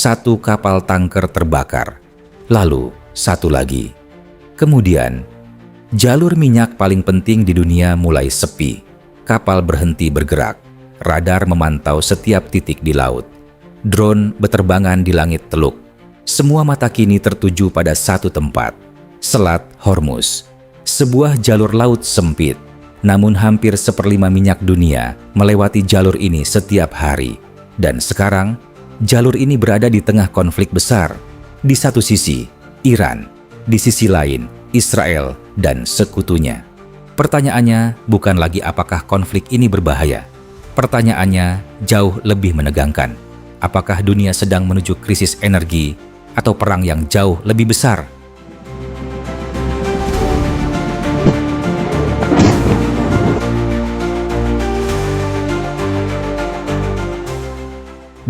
satu kapal tanker terbakar, lalu satu lagi. Kemudian, jalur minyak paling penting di dunia mulai sepi. Kapal berhenti bergerak, radar memantau setiap titik di laut. Drone berterbangan di langit teluk. Semua mata kini tertuju pada satu tempat, Selat Hormuz. Sebuah jalur laut sempit, namun hampir 1/5 minyak dunia melewati jalur ini setiap hari. Dan sekarang, jalur ini berada di tengah konflik besar. Di satu sisi, Iran. Di sisi lain, Israel dan sekutunya. Pertanyaannya bukan lagi apakah konflik ini berbahaya. Pertanyaannya jauh lebih menegangkan. Apakah dunia sedang menuju krisis energi atau perang yang jauh lebih besar?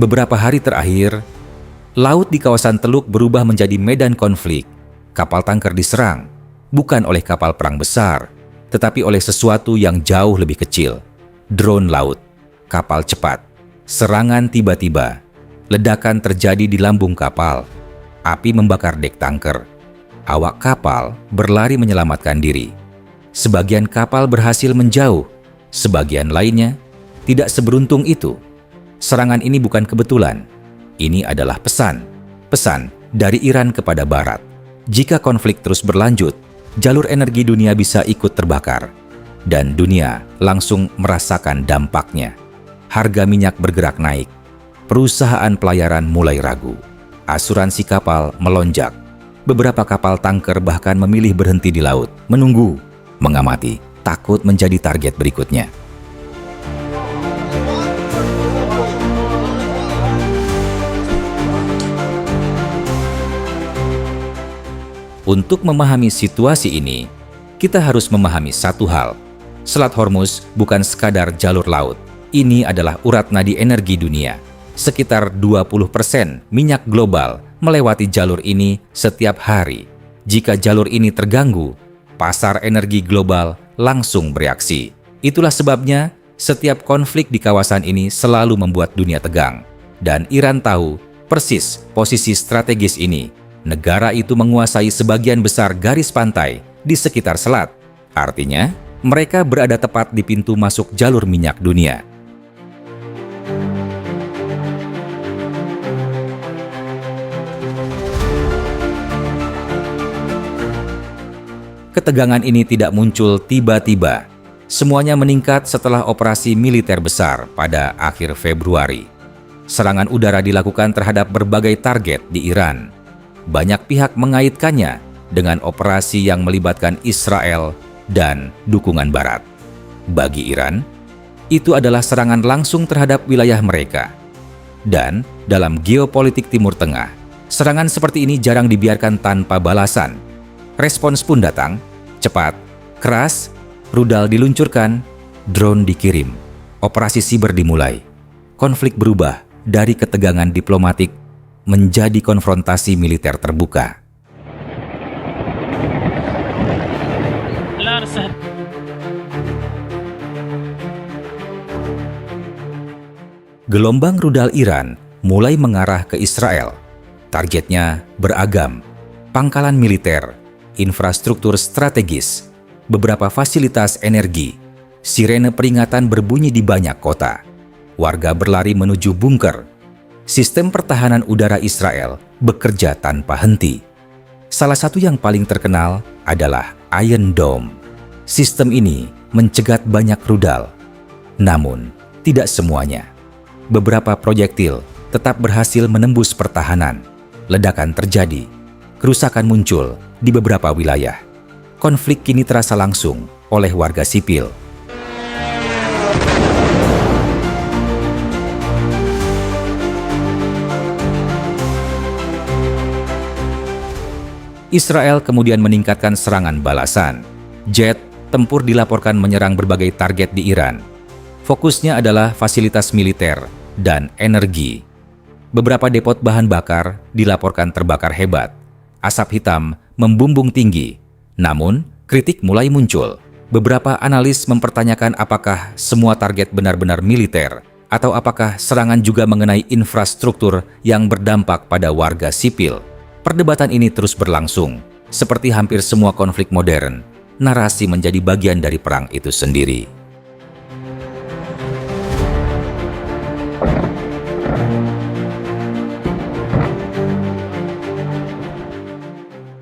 Beberapa hari terakhir, laut di kawasan Teluk berubah menjadi medan konflik. Kapal tanker diserang, bukan oleh kapal perang besar, tetapi oleh sesuatu yang jauh lebih kecil. Drone laut, kapal cepat, serangan tiba-tiba, ledakan terjadi di lambung kapal, api membakar dek tanker. Awak kapal berlari menyelamatkan diri. Sebagian kapal berhasil menjauh, sebagian lainnya tidak seberuntung itu. Serangan ini bukan kebetulan. Ini adalah pesan dari Iran kepada Barat. Jika konflik terus berlanjut, jalur energi dunia bisa ikut terbakar. Dan dunia langsung merasakan dampaknya. Harga minyak bergerak naik. Perusahaan pelayaran mulai ragu. Asuransi kapal melonjak. Beberapa kapal tanker bahkan memilih berhenti di laut, menunggu, mengamati, takut menjadi target berikutnya. Untuk memahami situasi ini, kita harus memahami satu hal. Selat Hormuz bukan sekadar jalur laut. Ini adalah urat nadi energi dunia. Sekitar 20% minyak global melewati jalur ini setiap hari. Jika jalur ini terganggu, pasar energi global langsung bereaksi. Itulah sebabnya setiap konflik di kawasan ini selalu membuat dunia tegang. Dan Iran tahu persis posisi strategis ini. Negara itu menguasai sebagian besar garis pantai di sekitar selat. Artinya, mereka berada tepat di pintu masuk jalur minyak dunia. Ketegangan ini tidak muncul tiba-tiba. Semuanya meningkat setelah operasi militer besar pada akhir Februari. Serangan udara dilakukan terhadap berbagai target di Iran. Banyak pihak mengaitkannya dengan operasi yang melibatkan Israel dan dukungan Barat. Bagi Iran, itu adalah serangan langsung terhadap wilayah mereka. Dan dalam geopolitik Timur Tengah, serangan seperti ini jarang dibiarkan tanpa balasan. Respons pun datang, cepat, keras, rudal diluncurkan, drone dikirim, operasi siber dimulai. Konflik berubah dari ketegangan diplomatik menjadi konfrontasi militer terbuka. Gelombang rudal Iran mulai mengarah ke Israel. Targetnya beragam: pangkalan militer, infrastruktur strategis, beberapa fasilitas energi. Sirene peringatan berbunyi di banyak kota. Warga berlari menuju bunker. Sistem pertahanan udara Israel bekerja tanpa henti. Salah satu yang paling terkenal adalah Iron Dome. Sistem ini mencegat banyak rudal. Namun, tidak semuanya. Beberapa proyektil tetap berhasil menembus pertahanan. Ledakan terjadi. Kerusakan muncul di beberapa wilayah. Konflik kini terasa langsung oleh warga sipil. Israel kemudian meningkatkan serangan balasan. Jet tempur dilaporkan menyerang berbagai target di Iran. Fokusnya adalah fasilitas militer dan energi. Beberapa depot bahan bakar dilaporkan terbakar hebat. Asap hitam membumbung tinggi. Namun, kritik mulai muncul. Beberapa analis mempertanyakan apakah semua target benar-benar militer Atau apakah serangan juga mengenai infrastruktur yang berdampak pada warga sipil? Perdebatan ini terus berlangsung. Seperti hampir semua konflik modern, narasi menjadi bagian dari perang itu sendiri.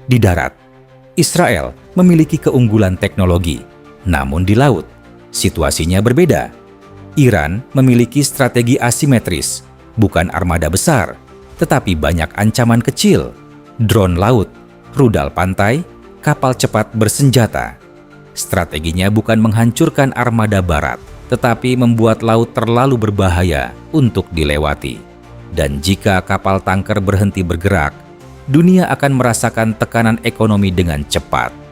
Di darat, Israel memiliki keunggulan teknologi, namun di laut, situasinya berbeda. Iran memiliki strategi asimetris, bukan armada besar, tetapi banyak ancaman kecil, drone laut, rudal pantai, kapal cepat bersenjata. Strateginya bukan menghancurkan armada barat, tetapi membuat laut terlalu berbahaya untuk dilewati. Dan jika kapal tanker berhenti bergerak, dunia akan merasakan tekanan ekonomi dengan cepat.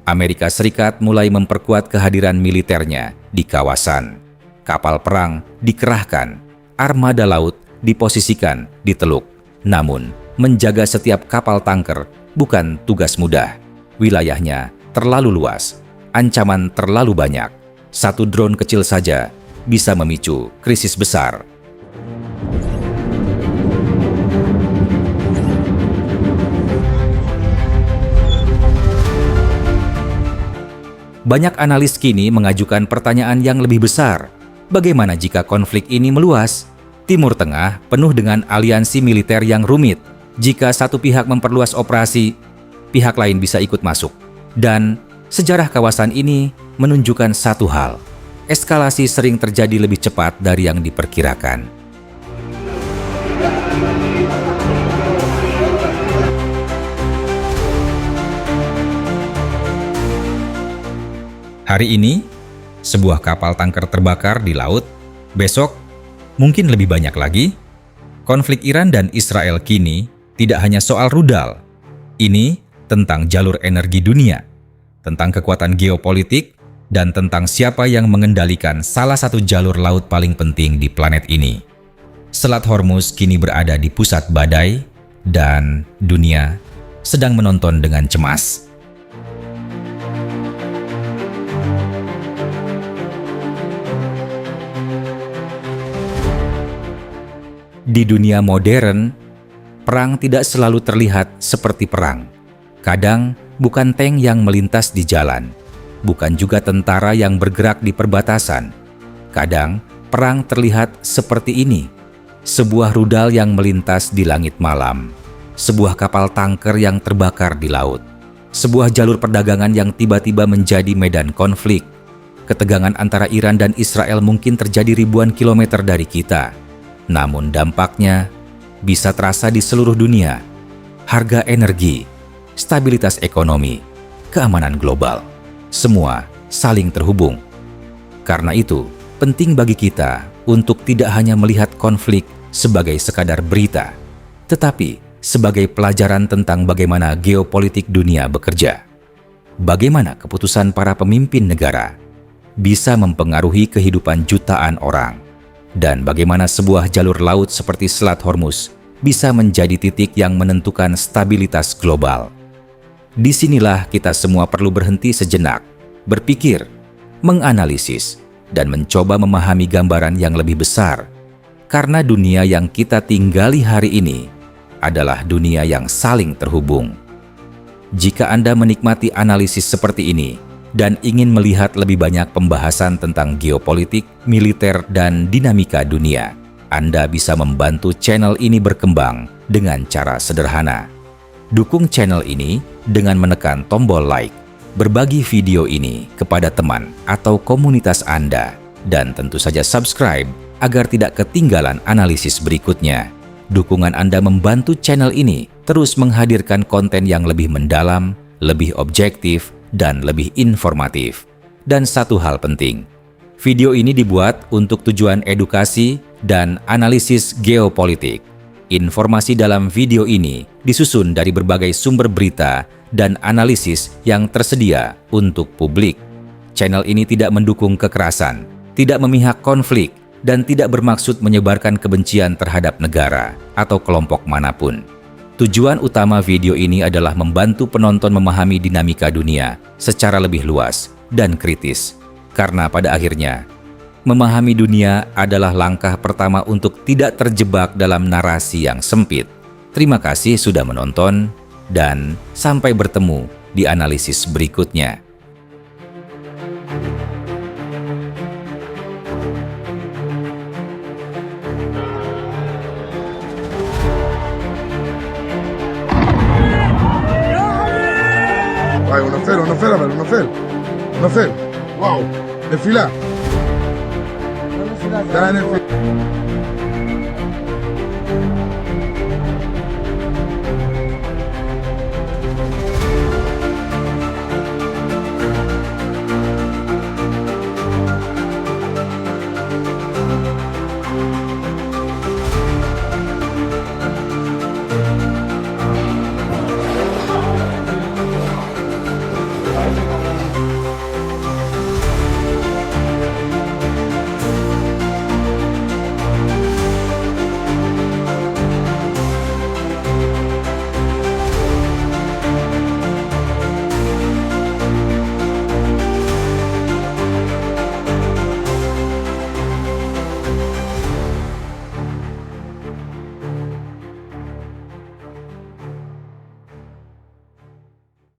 Amerika Serikat mulai memperkuat kehadiran militernya di kawasan. Kapal perang dikerahkan, armada laut diposisikan di teluk. Namun, menjaga setiap kapal tanker bukan tugas mudah. Wilayahnya terlalu luas, ancaman terlalu banyak. Satu drone kecil saja bisa memicu krisis besar. Banyak analis kini mengajukan pertanyaan yang lebih besar. Bagaimana jika konflik ini meluas? Timur Tengah penuh dengan aliansi militer yang rumit. Jika satu pihak memperluas operasi, pihak lain bisa ikut masuk. Dan sejarah kawasan ini menunjukkan satu hal. Eskalasi sering terjadi lebih cepat dari yang diperkirakan. Hari ini, sebuah kapal tanker terbakar di laut. Besok, mungkin lebih banyak lagi. Konflik Iran dan Israel kini tidak hanya soal rudal. Ini tentang jalur energi dunia, tentang kekuatan geopolitik, dan tentang siapa yang mengendalikan salah satu jalur laut paling penting di planet ini. Selat Hormuz kini berada di pusat badai, dan dunia sedang menonton dengan cemas. Di dunia modern, perang tidak selalu terlihat seperti perang. Kadang bukan tank yang melintas di jalan, bukan juga tentara yang bergerak di perbatasan. Kadang perang terlihat seperti ini, sebuah rudal yang melintas di langit malam, sebuah kapal tanker yang terbakar di laut, sebuah jalur perdagangan yang tiba-tiba menjadi medan konflik. Ketegangan antara Iran dan Israel mungkin terjadi ribuan kilometer dari kita. Namun dampaknya bisa terasa di seluruh dunia. Harga energi, stabilitas ekonomi, keamanan global, semua saling terhubung. Karena itu, penting bagi kita untuk tidak hanya melihat konflik sebagai sekadar berita, tetapi sebagai pelajaran tentang bagaimana geopolitik dunia bekerja. Bagaimana keputusan para pemimpin negara bisa mempengaruhi kehidupan jutaan orang. Dan bagaimana sebuah jalur laut seperti Selat Hormuz bisa menjadi titik yang menentukan stabilitas global. Disinilah kita semua perlu berhenti sejenak, berpikir, menganalisis, dan mencoba memahami gambaran yang lebih besar. Karena dunia yang kita tinggali hari ini adalah dunia yang saling terhubung. Jika Anda menikmati analisis seperti ini, dan ingin melihat lebih banyak pembahasan tentang geopolitik, militer, dan dinamika dunia, Anda bisa membantu channel ini berkembang dengan cara sederhana. Dukung channel ini dengan menekan tombol like, berbagi video ini kepada teman atau komunitas Anda, dan tentu saja subscribe agar tidak ketinggalan analisis berikutnya. Dukungan Anda membantu channel ini terus menghadirkan konten yang lebih mendalam, lebih objektif, dan lebih informatif. Dan satu hal penting, video ini dibuat untuk tujuan edukasi dan analisis geopolitik. Informasi dalam video ini disusun dari berbagai sumber berita dan analisis yang tersedia untuk publik. Channel ini tidak mendukung kekerasan, tidak memihak konflik, dan tidak bermaksud menyebarkan kebencian terhadap negara atau kelompok manapun. Tujuan utama video ini adalah membantu penonton memahami dinamika dunia secara lebih luas dan kritis. Karena pada akhirnya, memahami dunia adalah langkah pertama untuk tidak terjebak dalam narasi yang sempit. Terima kasih sudah menonton, dan sampai bertemu di analisis berikutnya. Vai, un affair, un affair. Wow, desfila. Dale,